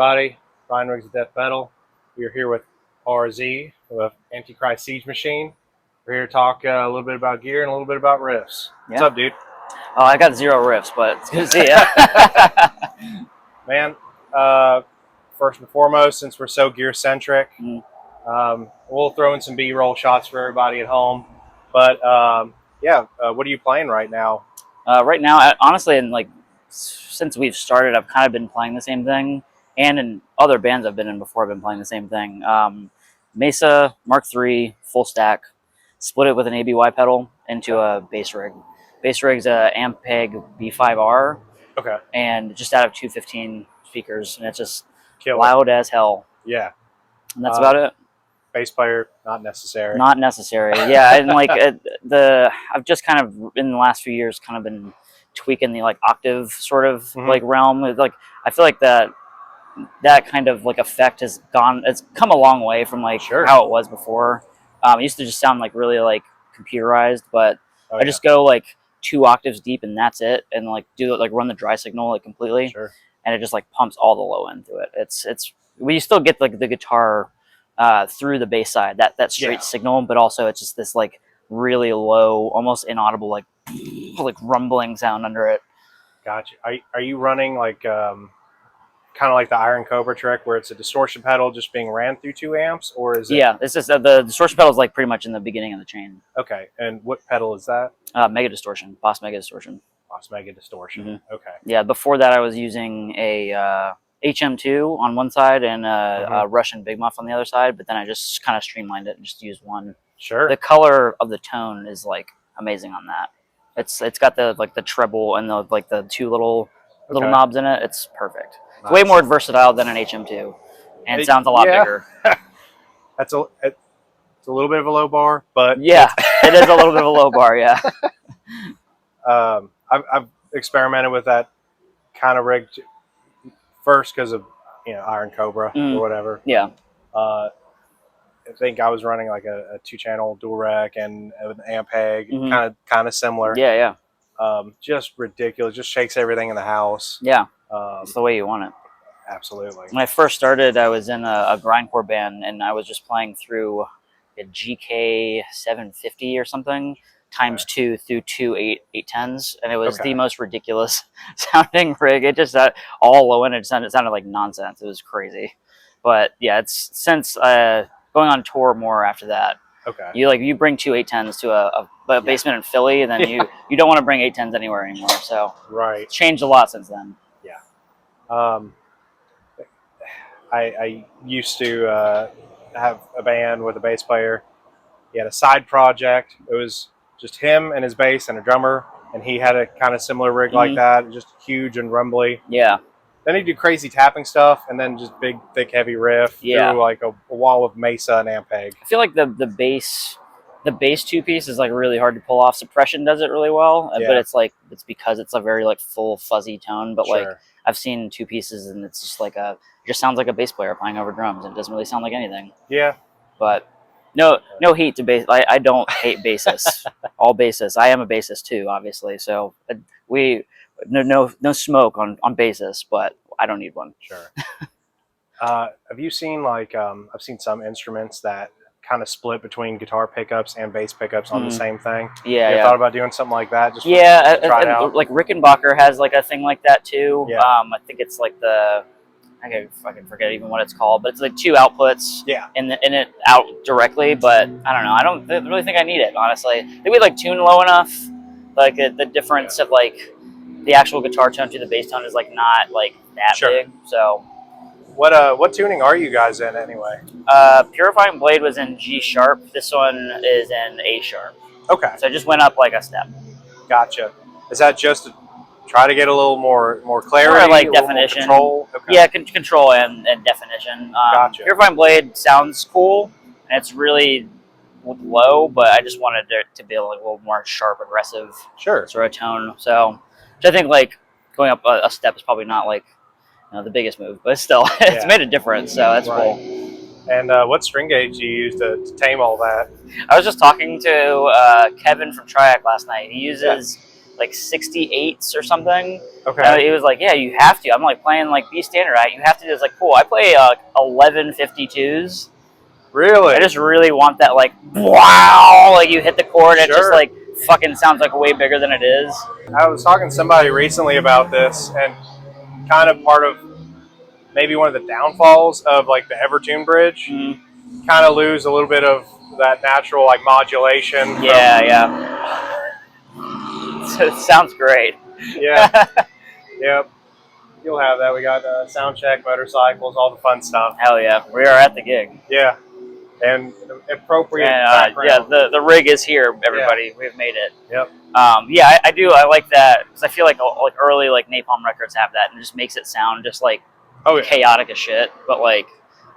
everybody? Ryan Riggs of Death Metal. We are here with RZ, with Antichrist Siege Machine. We're here to talk a little bit about gear and a little bit about riffs. What's up, dude? Oh, I got 0 riffs, but it's good to see you. Man, first and foremost, since we're so gear-centric, we'll throw in some B-roll shots for everybody at home. But, what are you playing right now? Right now, honestly, since we've started, I've kind of been playing the same thing. And in other bands I've been in before, I've been playing the same thing. Mesa Mark III, full stack. Split it with an ABY pedal into a bass rig. Bass rig's a Ampeg B5R. Okay. And just out of 215 speakers, and it's just Kill loud as hell. Yeah. And that's about it. Bass player, not necessary. Not necessary. Yeah, and I've just kind of in the last few years kind of been tweaking the octave sort of realm. I feel like that kind of effect has gone. It's come a long way from how it was before. It used to just sound really computerized, but I just go 2 octaves deep and that's it, and run the dry signal completely, and it just pumps all the low end through it. It's we still get the guitar through the bass side, that straight signal, but also it's just this really low, almost inaudible rumbling sound under it. Gotcha. Are you running kind of like the Iron Cobra trick where it's a distortion pedal just being ran through 2 amps, or is it? Yeah, it's just the distortion pedal is pretty much in the beginning of the chain. Okay, and what pedal is that? Mega Distortion, Boss Mega Distortion. Boss Mega Distortion. Okay. Yeah, before that I was using a HM2 on one side and a Russian Big Muff on the other side, but then I just kind of streamlined it and just used one. Sure. The color of the tone is amazing on that. It's got the treble and the 2 little knobs in it. It's perfect. It's way more versatile than an HM2, and it sounds a lot bigger. It's a little bit of a low bar, but yeah, it is a little bit of a low bar. Yeah. I've experimented with that kind of rig first because of Iron Cobra or whatever. Yeah. I think I was running a 2-channel dual rec and an Ampeg, kind of similar. Yeah, yeah. Just ridiculous. Just shakes everything in the house. Yeah. It's the way you want it. Absolutely. When I first started, I was in a grindcore band, and I was just playing through a GK 750 or something times 2 through 2 810s, and it was the most ridiculous sounding rig. It just all low end. It sounded like nonsense. It was crazy. But yeah, it's since going on tour more after that. Okay. You bring 2 810s to a basement in Philly, and then you don't want to bring 810s anywhere anymore. So it's changed a lot since then. Yeah. I used to have a band with a bass player. He had a side project. It was just him and his bass and a drummer, and he had a kind of similar rig like that, just huge and rumbly. Yeah. Then he'd do crazy tapping stuff, and then just big, thick, heavy riff through a wall of Mesa and Ampeg. I feel like the bass 2-piece is really hard to pull off. Suppression does it really well, but it's because it's a very full fuzzy tone. But I've seen 2 pieces, and it's just it just sounds like a bass player playing over drums, and it doesn't really sound like anything. Yeah. But no hate to bass. I don't hate bassists. All bassists. I am a bassist too, obviously. So no smoke on bassists, but I don't need one. Sure. Have you seen I've seen some instruments that kind of split between guitar pickups and bass pickups on the same thing? Yeah. You thought about doing something like that? Just try it out? Rickenbacker has a thing like that too. Yeah. I think it's I can forget even what it's called, but it's 2 outputs in it out directly, but I don't know. I don't really think I need it, honestly. I think we tune low enough, the difference of the actual guitar tone to the bass tone is not that big. So what tuning are you guys in anyway? Purifying Blade was in G sharp. This one is in A sharp. Okay. So it just went up a step. Gotcha. Is that just to try to get a little more clarity, or definition, control? Okay. Yeah, control and definition. Gotcha. Purifying Blade sounds cool, and it's really low, but I just wanted it to be a little more sharp, aggressive sort of tone. So, which I think going up a step is probably not the biggest move, but still, it's made a difference. So that's cool. And what string gauge do you use to tame all that? I was just talking to Kevin from Triac last night. He uses like 68s or something. Okay. And he was like, "Yeah, you have to." I'm like playing like B standard, right? You have to do. It's like, cool. I play 11 52s. Really? I just really want that, like, wow, like you hit the chord, and it just Sure. like fucking sounds like way bigger than it is. I was talking to somebody recently about this, and kind of part of maybe one of the downfalls of like the Evertune bridge, kind of lose a little bit of that natural like modulation. Yeah. So it sounds great. Yeah. Yep. You'll have that. We got sound check, motorcycles, all the fun stuff. Hell yeah, we are at the gig. Yeah. And appropriate And, background. yeah, the rig is here, everybody. Yeah. We've made it. Yep. Yeah, I do. I like that because I feel like early like Napalm records have that, and it just makes it sound just like chaotic as shit. But like,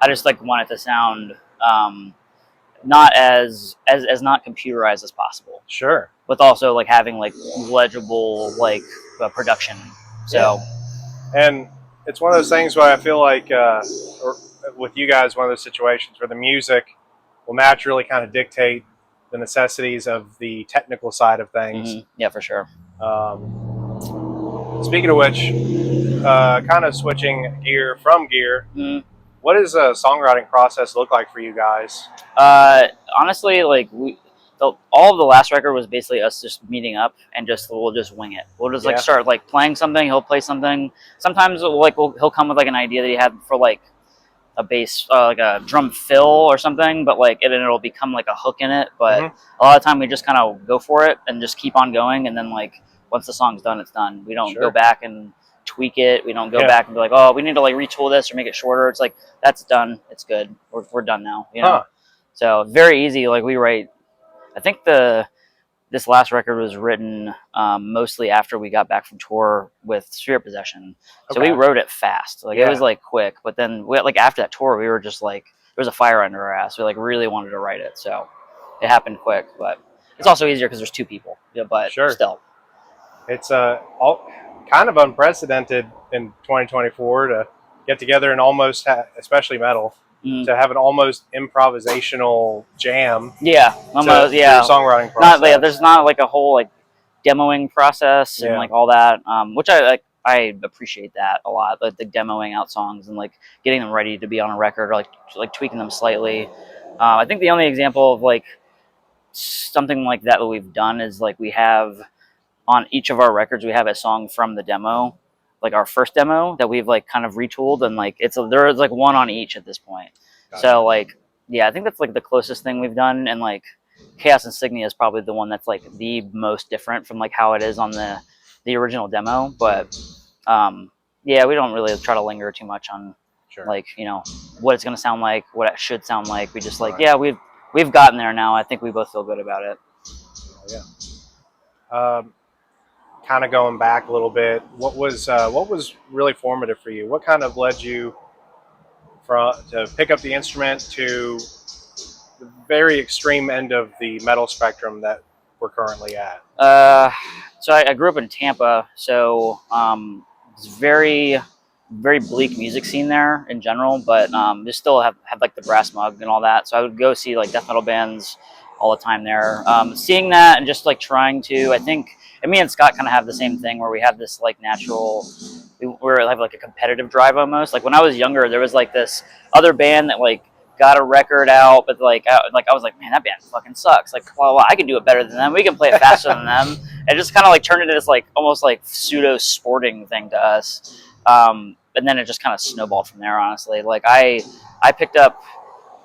I just like want it to sound not as not computerized as possible. Sure. With also like having like legible like production. So. Yeah. And it's one of those things where I feel like, or with you guys, one of those situations where the music will naturally kind of dictate the necessities of the technical side of things. Mm-hmm. Yeah, for sure. Speaking of which, kind of switching gear from gear, what does a songwriting process look like for you guys? Honestly, like all of the last record was basically us just meeting up and we'll just wing it. We'll just like start like playing something. He'll play something. Sometimes he'll come with like an idea that he had for like a bass, like a drum fill or something, but like it'll become like a hook in it. But a lot of the time we just kind of go for it and just keep on going. And then like once the song's done, it's done. We don't go back and tweak it. We don't go back and be like, oh, we need to like retool this or make it shorter. It's like, that's done. It's good. We're done now. You know? So very easy. Like we write, I think this last record was written mostly after we got back from tour with Spirit Possession. So we wrote it fast. Like it was like quick, but then like after that tour, we were just like, there was a fire under our ass. We like really wanted to write it. So it happened quick, but it's also easier because there's two people, but still. It's all kind of unprecedented in 2024 to get together and almost, especially metal, to have an almost improvisational jam. Yeah, almost. Songwriting process. Not there's not like a whole like demoing process and like all that, which I like. I appreciate that a lot, like the demoing out songs and like getting them ready to be on a record, or like tweaking them slightly. I think the only example of like something like that we've done is like we have on each of our records we have a song from the demo, like our first demo that we've like kind of retooled, and like there's like one on each at this point. So like I think that's like the closest thing we've done, and like Chaos Insignia is probably the one that's like the most different from like how it is on the original demo. But we don't really try to linger too much on like, you know, what it's gonna sound like, what it should sound like. We just like we've gotten there now. I think we both feel good about it. Kind of going back a little bit, what was really formative for you? What kind of led you to pick up the instrument to the very extreme end of the metal spectrum that we're currently at? So I grew up in Tampa, so it's very bleak music scene there in general, but they still have like the brass mug and all that. So I would go see like death metal bands all the time there. Seeing that and just like trying to, I think, and me and Scott kind of have the same thing where we have this like natural, we have like a competitive drive almost. Like when I was younger, there was like this other band that like got a record out, but like I was like, man, that band fucking sucks. Like, well, I can do it better than them. We can play it faster than them. And it just kind of like turned into this like almost like pseudo sporting thing to us. And then it just kind of snowballed from there, honestly. Like I picked up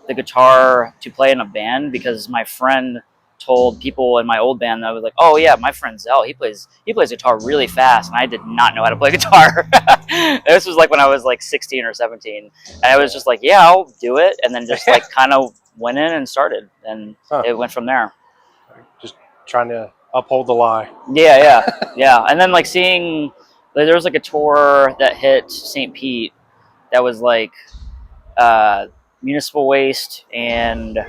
the guitar to play in a band because my friend told people in my old band that I was like, oh yeah, my friend Zell, he plays guitar really fast, and I did not know how to play guitar. This was like when I was like 16 or 17, and I was just like, yeah, I'll do it, and then just like kind of went in and started, and it went from there. Just trying to uphold the lie. Yeah. And then like seeing, like, there was like a tour that hit St. Pete that was like Municipal Waste and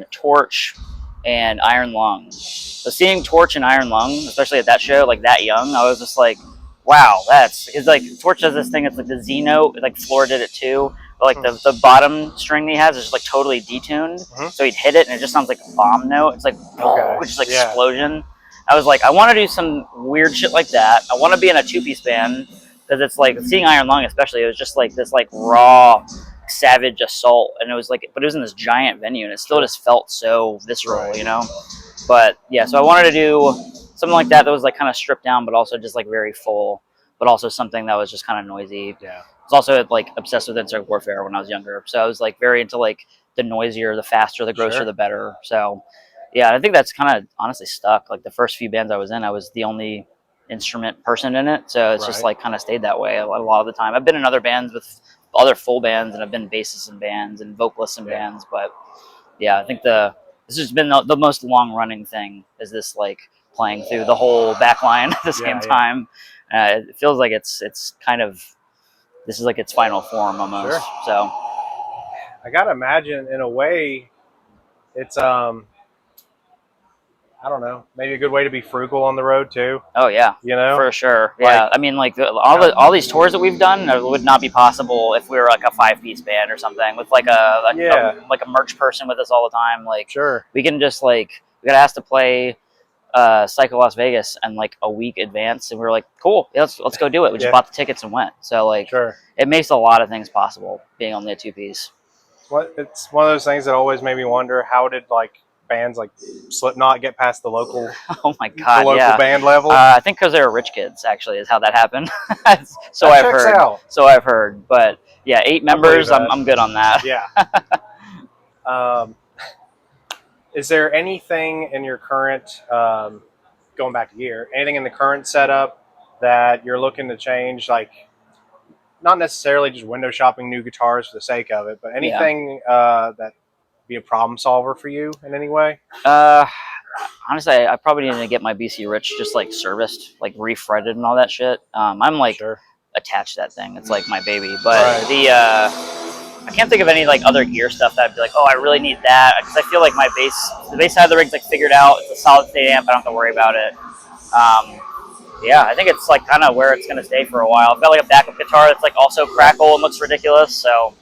Torch and Iron Lung. So seeing Torch and Iron Lung, especially at that show, like that young, I was just like, wow, it's like Torch does this thing. It's like the Z note, like Floor did it too. But like the bottom string he has is just like totally detuned. So he'd hit it and it just sounds like a bomb note. It's like, which is like explosion. I was like, I want to do some weird shit like that. I want to be in a 2-piece band because it's like seeing Iron Lung, especially. It was just like this like raw, savage assault, and it was like, but it was in this giant venue, and it still just felt so visceral, Right. you know. But yeah, so I wanted to do something like that was like kind of stripped down, but also just like very full, but also something that was just kind of noisy. Yeah. I was also like obsessed with Insect Warfare when I was younger, so I was like very into like the noisier, the faster, the grosser, Sure. the better. So yeah, I think that's kind of honestly stuck. Like the first few bands I was in, I was the only instrument person in it, so it's just Right. like kind of stayed that way a lot of the time. I've been in other bands with other full bands, and I've been bassists in bands and vocalists in bands, but yeah, I think this has been the most long running thing is this like playing through the whole back line at the same time. It feels like it's kind of, this is like its final form almost. Sure. So I gotta imagine, in a way, it's I don't know, maybe a good way to be frugal on the road too. oh yeah, You know, for sure. Yeah, I mean like all these tours that we've done would not be possible if we were like a 5-piece band or something with like a merch person with us all the time. Like sure. we can just like, we got asked to play Psycho Las Vegas and like a week advance, and we were like, cool, yeah, let's go do it. We just bought the tickets and went. So like, Sure. it makes a lot of things possible being only a 2-piece. It's one of those things that always made me wonder, how did like bands like Slipknot get past the local Oh my god, the local band level? I think because they were rich kids, actually, is how that happened. So that I've checks heard. out. So I've heard. But yeah, 8 members. I'm good on that. Yeah. Is there anything in your current, going back a year, anything in the current setup that you're looking to change? Like, not necessarily just window shopping new guitars for the sake of it, but anything that be a problem solver for you in any way? Honestly, I probably need to get my BC Rich just like serviced, like refretted and all that shit. I'm like attached to that thing. It's like my baby. But I can't think of any like other gear stuff that I'd be like, oh, I really need that, because I feel like the bass side of the rig's like figured out. It's a solid state amp. I don't have to worry about it. Yeah, I think it's like kind of where it's gonna stay for a while. I've got like a backup guitar that's like also crackle and looks ridiculous. So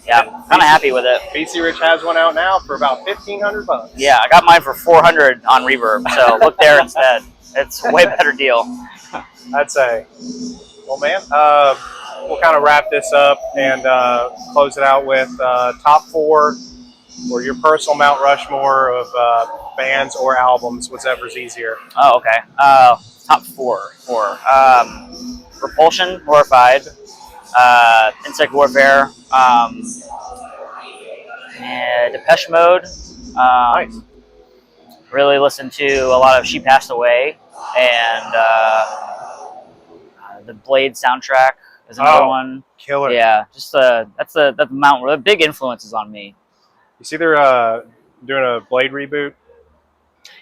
yeah, I'm kind of happy with it. BC Rich has one out now for about $1,500. Yeah, I got mine for $400 on Reverb. So look there instead. It's a way better deal. I'd say. Well, man, we'll kind of wrap this up and close it out with top 4 or your personal Mount Rushmore of bands or albums, whichever's easier. Oh, okay. Top 4. Repulsion, Horrified, Insect Warfare, Depeche Mode. Nice. Really listened to a lot of She Passed Away, and the Blade soundtrack is another one. Killer. Yeah, just that's the big influences on me. You see they're doing a Blade reboot?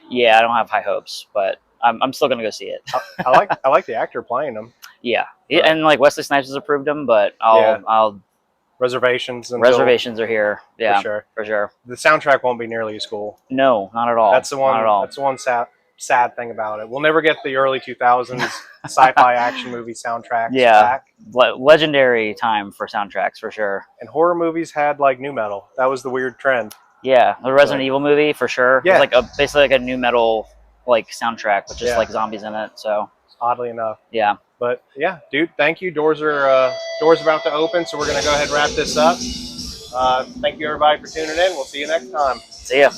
Yeah, I don't have high hopes, but I'm still gonna go see it. I like the actor playing them. Yeah, and like Wesley Snipes has approved them, but I'll reservations are here. Yeah, for sure. The soundtrack won't be nearly as cool. No, not at all. That's the one. Not at all. That's the one sad thing about it. We'll never get the early 2000s sci-fi action movie soundtracks back. Legendary time for soundtracks for sure. And horror movies had like new metal. That was the weird trend. Yeah, the Resident Evil movie for sure. Yeah, it's like basically like a new metal like soundtrack with just like zombies in it. So oddly enough. Yeah. But yeah, dude, thank you. Doors are about to open, so we're gonna go ahead and wrap this up. Thank you everybody for tuning in. We'll see you next time. See ya.